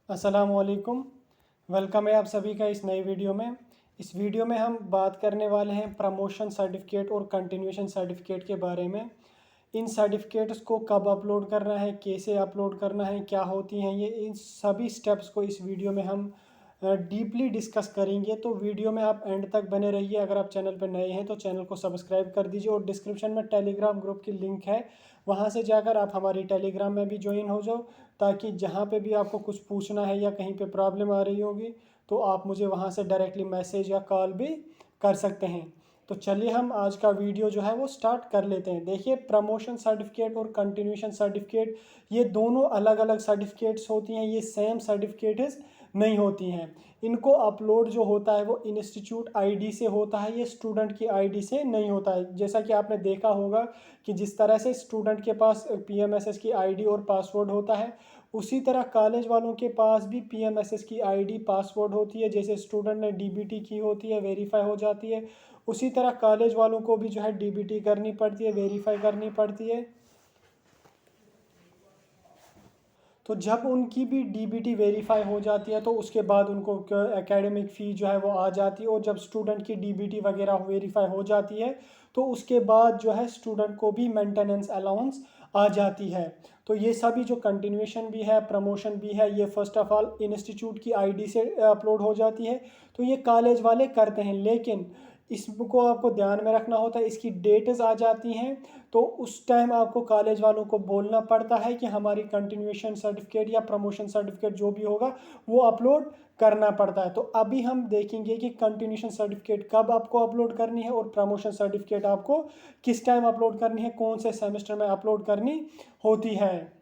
अस्सलामुअलैकुम। वेलकम है आप सभी का इस नई वीडियो में। इस वीडियो में हम बात करने वाले हैं प्रमोशन सर्टिफिकेट और कंटिन्यूएशन सर्टिफिकेट के बारे में। इन सर्टिफिकेट्स को कब अपलोड करना है, कैसे अपलोड करना है, क्या होती हैं ये, इन सभी स्टेप्स को इस वीडियो में हम डीपली डिस्कस करेंगे। तो वीडियो में आप एंड तक बने रहिए। अगर आप चैनल पर नए हैं तो चैनल को सब्सक्राइब कर दीजिए और डिस्क्रिप्शन में टेलीग्राम ग्रुप की लिंक है, वहाँ से जाकर आप हमारी टेलीग्राम में भी ज्वाइन हो जाओ, ताकि जहाँ पे भी आपको कुछ पूछना है या कहीं पे प्रॉब्लम आ रही होगी तो आप मुझे वहाँ से डायरेक्टली मैसेज या कॉल भी कर सकते हैं। तो चलिए हम आज का वीडियो जो है वो स्टार्ट कर लेते हैं। देखिए, प्रमोशन सर्टिफिकेट और कंटिन्यूएशन सर्टिफिकेट ये दोनों अलग अलग सर्टिफिकेट्स होती हैं, ये सेम सर्टिफिकेट्स नहीं होती हैं। इनको अपलोड जो होता है वो इंस्टीट्यूट आईडी से होता है, ये स्टूडेंट की आईडी से नहीं होता है। जैसा कि आपने देखा होगा कि जिस तरह से स्टूडेंट के पास पीएमएसएस की आईडी और पासवर्ड होता है, उसी तरह कॉलेज वालों के पास भी पीएमएसएस की आईडी पासवर्ड होती है। जैसे स्टूडेंट ने डीबीटी की होती है, वेरीफाई हो जाती है, उसी तरह कॉलेज वालों को भी जो है डीबीटी करनी पड़ती है, वेरीफाई करनी पड़ती है। तो जब उनकी भी डीबीटी वेरीफाई हो जाती है तो उसके बाद उनको एकेडमिक फ़ी जो है वो आ जाती है। और जब स्टूडेंट की डीबीटी वगैरह वेरीफाई हो जाती है तो उसके बाद जो है स्टूडेंट को भी मेंटेनेंस अलाउंस आ जाती है। तो ये सभी जो कंटिन्यूएशन भी है, प्रमोशन भी है, ये फर्स्ट ऑफ ऑल इंस्टीट्यूट की आईडी से अपलोड हो जाती है। तो ये कॉलेज वाले करते हैं, लेकिन इसको आपको ध्यान में रखना होता है, इसकी डेट्स आ जाती हैं तो उस टाइम आपको कॉलेज वालों को बोलना पड़ता है कि हमारी कंटिन्यूएशन सर्टिफिकेट या प्रमोशन सर्टिफिकेट जो भी होगा वो अपलोड करना पड़ता है। तो अभी हम देखेंगे कि कंटिन्यूएशन सर्टिफिकेट कब आपको अपलोड करनी है और प्रमोशन सर्टिफिकेट आपको किस टाइम अपलोड करनी है, कौन से सेमेस्टर में अपलोड करनी होती है।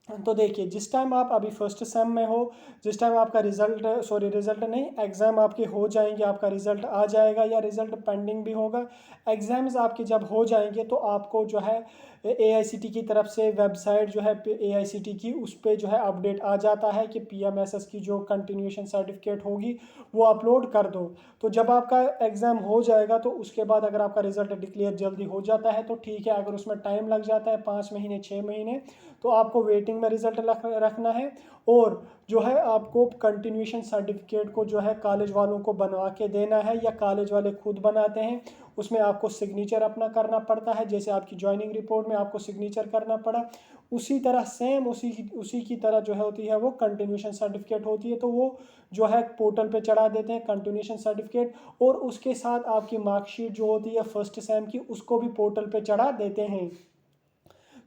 तो देखिए, जिस टाइम आप अभी फर्स्ट सेम में हो, जिस टाइम आपका रिजल्ट नहीं, एग्ज़ाम आपके हो जाएंगे, आपका रिजल्ट आ जाएगा या रिजल्ट पेंडिंग भी होगा। एग्ज़ाम्स आपके जब हो जाएंगे तो आपको जो है एआईसीटी की तरफ से वेबसाइट जो है एआईसीटी की, उस पर जो है अपडेट आ जाता है कि पीएमएसएस की जो कंटिन्यूएशन सर्टिफिकेट होगी वो अपलोड कर दो। तो जब आपका एग्ज़ाम हो जाएगा तो उसके बाद अगर आपका रिजल्ट डिक्लेयर जल्दी हो जाता है तो ठीक है, अगर उसमें टाइम लग जाता है 5 महीने 6 महीने तो आपको वेटिंग में रिजल्ट रखना है। और जो है आपको कंटिन्यूएशन सर्टिफिकेट को जो है कॉलेज वालों को बनवा के देना है या कॉलेज वाले खुद बनाते हैं। उसमें आपको सिग्नेचर अपना करना पड़ता है, जैसे आपकी ज्वाइनिंग रिपोर्ट में आपको सिग्नेचर करना पड़ा, उसी तरह सेम उसी की तरह जो है होती है वो कंटिन्यूएशन सर्टिफिकेट होती है। तो वो जो है पोर्टल पे चढ़ा देते हैं कंटिन्यूएशन सर्टिफिकेट, और उसके साथ आपकी मार्कशीट जो होती है फर्स्ट सेम की, उसको भी पोर्टल पे चढ़ा देते हैं।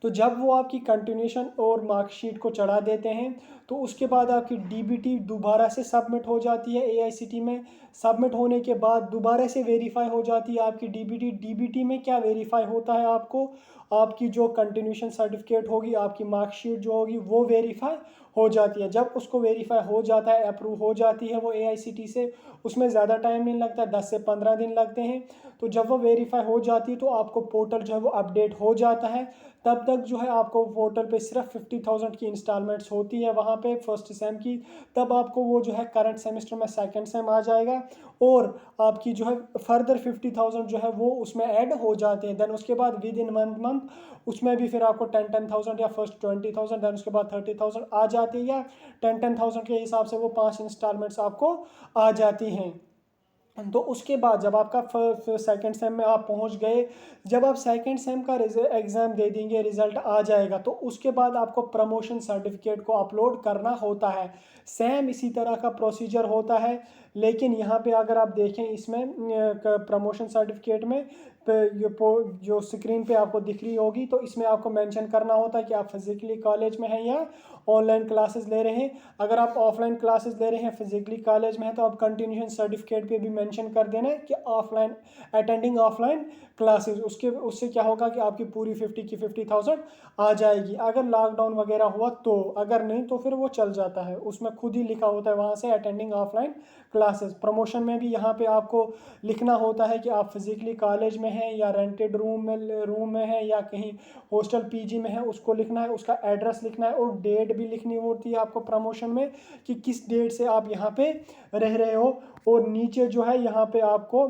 तो जब वो आपकी कंटिन्यूएशन और मार्कशीट को चढ़ा देते हैं तो उसके बाद आपकी डीबीटी दोबारा से सबमिट हो जाती है एआईसीटी में। सबमिट होने के बाद दोबारा से वेरीफाई हो जाती है आपकी डीबीटी। डीबीटी में क्या वेरीफाई होता है, आपको आपकी जो कंटिन्यूएशन सर्टिफिकेट होगी, आपकी मार्कशीट जो होगी वो वेरीफाई हो जाती है। जब उसको वेरीफाई हो जाता है, अप्रूव हो जाती है वो एआईसीटी से, उसमें ज़्यादा टाइम नहीं लगता, 10 से 15 दिन लगते हैं। तो जब वो वेरीफाई हो जाती है तो आपको पोर्टल जो है वो अपडेट हो जाता है। तब तक जो है आपको पोर्टल पे सिर्फ 50,000 की इंस्टॉलमेंट्स होती है वहाँ पे फर्स्ट सेम की। तब आपको वो जो है करंट सेमेस्टर में सेकंड सेम आ जाएगा और आपकी जो है फर्दर 50,000 जो है वो उसमें ऐड हो जाते हैं। देन उसके बाद विद इन मंथ उसमें भी फिर आपको 10,000 या फर्स्ट 20,000, देन उसके बाद 30,000 आ जाती है, या 10,000 के हिसाब से वो 5 इंस्टॉलमेंट्स आपको आ जाती हैं। तो उसके बाद जब आपका सेकंड सेम में आप पहुंच गए, जब आप सेकंड सेम का एग्ज़ाम दे देंगे, रिजल्ट आ जाएगा, तो उसके बाद आपको प्रमोशन सर्टिफिकेट को अपलोड करना होता है। सेम इसी तरह का प्रोसीजर होता है, लेकिन यहाँ पे अगर आप देखें इसमें प्रमोशन सर्टिफिकेट में जो स्क्रीन पे आपको दिख रही होगी, तो इसमें आपको मेंशन करना होता है कि आप फिजिकली कॉलेज में हैं या ऑनलाइन क्लासेस ले रहे हैं। अगर आप ऑफलाइन क्लासेस ले रहे हैं, फिजिकली कॉलेज में हैं, तो आप कंटिन्यूएशन सर्टिफिकेट पे भी मेंशन कर देना है कि ऑफलाइन अटेंडिंग ऑफलाइन क्लासेस। उससे क्या होगा कि आपकी पूरी 50,000 आ जाएगी अगर लॉकडाउन वगैरह हुआ तो। अगर नहीं तो फिर वो चल जाता है, उसमें खुद ही लिखा होता है वहाँ से अटेंडिंग ऑफलाइन क्लासेस। प्रमोशन में भी यहाँ पे आपको लिखना होता है कि आप फिजिकली कॉलेज में हैं या रेंटेड रूम में हैं या कहीं हॉस्टल पीजी में है, उसको लिखना है, उसका एड्रेस लिखना है और डेट भी लिखनी होती है आपको प्रमोशन में कि किस डेट से आप यहाँ पे रह रहे हो। और नीचे जो है यहाँ पे आपको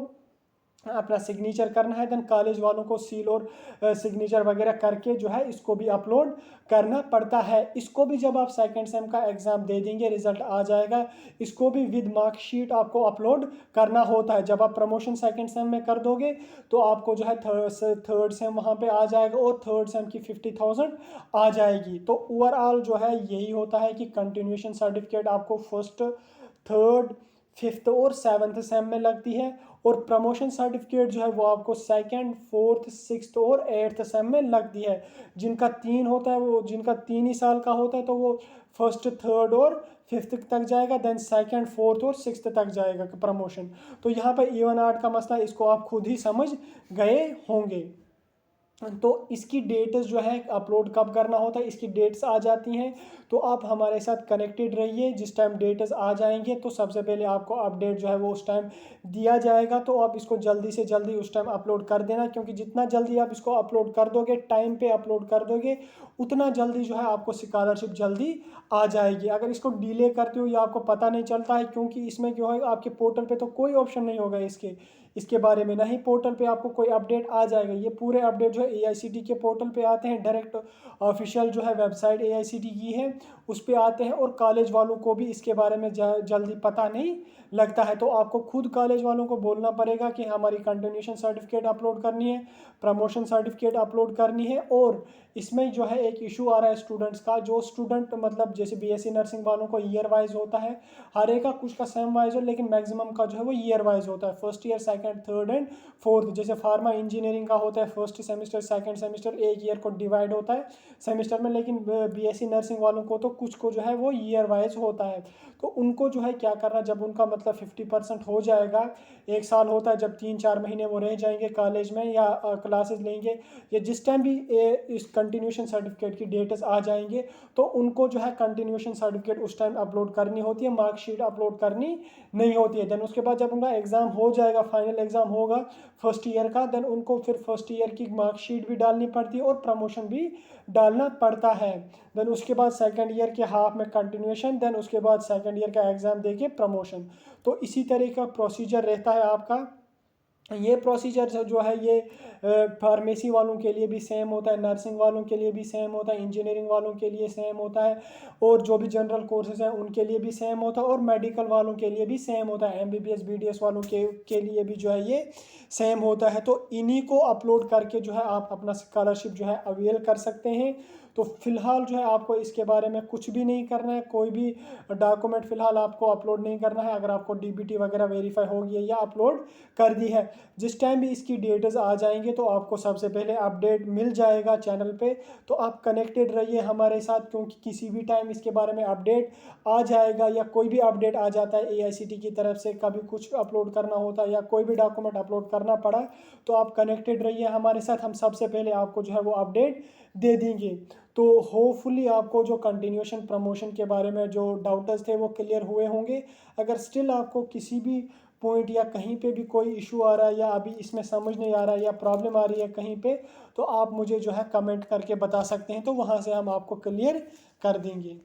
अपना सिग्नेचर करना है, देन कॉलेज वालों को सील और सिग्नेचर वगैरह करके जो है इसको भी अपलोड करना पड़ता है। इसको भी जब आप सेकंड सेम का एग्ज़ाम दे देंगे, रिजल्ट आ जाएगा, इसको भी विद मार्कशीट आपको अपलोड करना होता है। जब आप प्रमोशन सेकंड सेम में कर दोगे तो आपको जो है थर्ड सेम वहाँ पे आ जाएगा और थर्ड सेम की 50,000 आ जाएगी। तो ओवरऑल जो है यही होता है कि कंटिन्यूएशन सर्टिफिकेट आपको फर्स्ट, थर्ड, फिफ्थ और सेवन्थ सेम में लगती है, और प्रमोशन सर्टिफिकेट जो है वो आपको सेकंड, फोर्थ, सिक्स्थ और एट्थ सेम में लगती है। जिनका 3 होता है, वो जिनका 3 ही साल का होता है, तो वो फर्स्ट, थर्ड और फिफ्थ तक जाएगा, देन सेकंड, फोर्थ और सिक्स्थ तक जाएगा प्रमोशन। तो यहाँ पर इवन आर्ट का मसला, इसको आप खुद ही समझ गए होंगे। तो इसकी डेट्स जो है अपलोड कब करना होता है, इसकी डेट्स आ जाती हैं। तो आप हमारे साथ कनेक्टेड रहिए, जिस टाइम डेट्स आ जाएंगे तो सबसे पहले आपको अपडेट जो है वो उस टाइम दिया जाएगा। तो आप इसको जल्दी से जल्दी उस टाइम अपलोड कर देना, क्योंकि जितना जल्दी आप इसको अपलोड कर दोगे, टाइम पे अपलोड कर दोगे, उतना जल्दी जो है आपको स्कॉलरशिप जल्दी आ जाएगी। अगर इसको डिले करते हो या आपको पता नहीं चलता है, क्योंकि इसमें क्या है, आपके पोर्टल पे तो कोई ऑप्शन नहीं होगा इसके बारे में, ना ही पोर्टल पे आपको कोई अपडेट आ जाएगा। ये पूरे अपडेट जो है एआईसीटी के पोर्टल पे आते हैं, डायरेक्ट ऑफिशियल जो है वेबसाइट एआईसीटी की है उस पे आते हैं, और कॉलेज वालों को भी इसके बारे में जल्दी पता नहीं लगता है। तो आपको खुद कॉलेज वालों को बोलना पड़ेगा कि हमारी कंटिन्यूएशन सर्टिफिकेट अपलोड करनी है, प्रमोशन सर्टिफिकेट अपलोड करनी है। और इसमें जो है एक इशू आ रहा है स्टूडेंट्स का, जो स्टूडेंट मतलब जैसे बीएससी नर्सिंग वालों को ईयर वाइज होता है, हर एक का कुछ का सेम वाइज हो, लेकिन मैक्सिमम का जो है वो ईयर वाइज होता है, first year, second, third and fourth. जैसे फार्मा इंजीनियरिंग का होता है फर्स्ट सेमेस्टर, सेकंड सेमेस्टर, एक ईयर को डिवाइड होता है सेमेस्टर में, लेकिन बीएससी नर्सिंग वालों को तो कुछ को जो है वो ईयर वाइज होता है। तो उनको जो है क्या करना, जब उनका मतलब 50% हो जाएगा, एक साल होता है जब 3-4 महीने वो रह जाएंगे कॉलेज में या क्लासेस लेंगे, या जिस टाइम भी इस कंटिन्यूएशन सर्टिफिकेट की डेट्स आ जाएंगे, तो उनको जो है कंटिन्यूएशन सर्टिफिकेट उस टाइम अपलोड करनी होती है, मार्कशीट अपलोड करनी नहीं होती है। देन उसके बाद जब उनका एग्ज़ाम हो जाएगा, फाइनल एग्ज़ाम होगा फर्स्ट ईयर का, देन उनको फिर फर्स्ट ईयर की मार्कशीट भी डालनी पड़ती है और प्रमोशन भी डालना पड़ता है। देन उसके बाद सेकंड ईयर के हाफ में कंटिन्यूएशन, देन उसके बाद सेकंड ईयर का एग्ज़ाम देके प्रमोशन। तो इसी तरह का प्रोसीजर रहता है आपका। ये प्रोसीजर जो है ये फार्मेसी वालों के लिए भी सेम होता है, नर्सिंग वालों के लिए भी सेम होता है, इंजीनियरिंग वालों के लिए सेम होता है, और जो भी जनरल कोर्सेज हैं उनके लिए भी सेम होता है, और मेडिकल वालों के लिए भी सेम होता है, एमबीबीएस बीडीएस वालों के लिए भी जो है ये सेम होता है। तो इन्हीं को अपलोड करके जो है आप अपना स्कॉलरशिप जो है अवेल कर सकते हैं। तो फिलहाल जो है आपको इसके बारे में कुछ भी नहीं करना है, कोई भी डॉक्यूमेंट फ़िलहाल आपको अपलोड नहीं करना है। अगर आपको डीबीटी वगैरह वेरीफाई हो गई है या अपलोड कर दी है, जिस टाइम भी इसकी डेट्स आ जाएंगे तो आपको सबसे पहले अपडेट मिल जाएगा चैनल पे। तो आप कनेक्टेड रहिए हमारे साथ, क्योंकि किसी भी टाइम इसके बारे में अपडेट आ जाएगा, या कोई भी अपडेट आ जाता है एआईसीटी की तरफ से, कभी कुछ अपलोड करना होता है या कोई भी डॉक्यूमेंट अपलोड करना पड़ा, तो आप कनेक्टेड रहिए हमारे साथ, हम सबसे पहले आपको जो है वो अपडेट दे देंगे। तो होपफुली आपको जो कंटिन्यूएशन प्रमोशन के बारे में जो डाउट्स थे वो क्लियर हुए होंगे। अगर स्टिल आपको किसी भी पॉइंट या कहीं पे भी कोई इशू आ रहा है, या अभी इसमें समझ नहीं आ रहा है, या प्रॉब्लम आ रही है कहीं पे, तो आप मुझे जो है कमेंट करके बता सकते हैं, तो वहाँ से हम आपको क्लियर कर देंगे।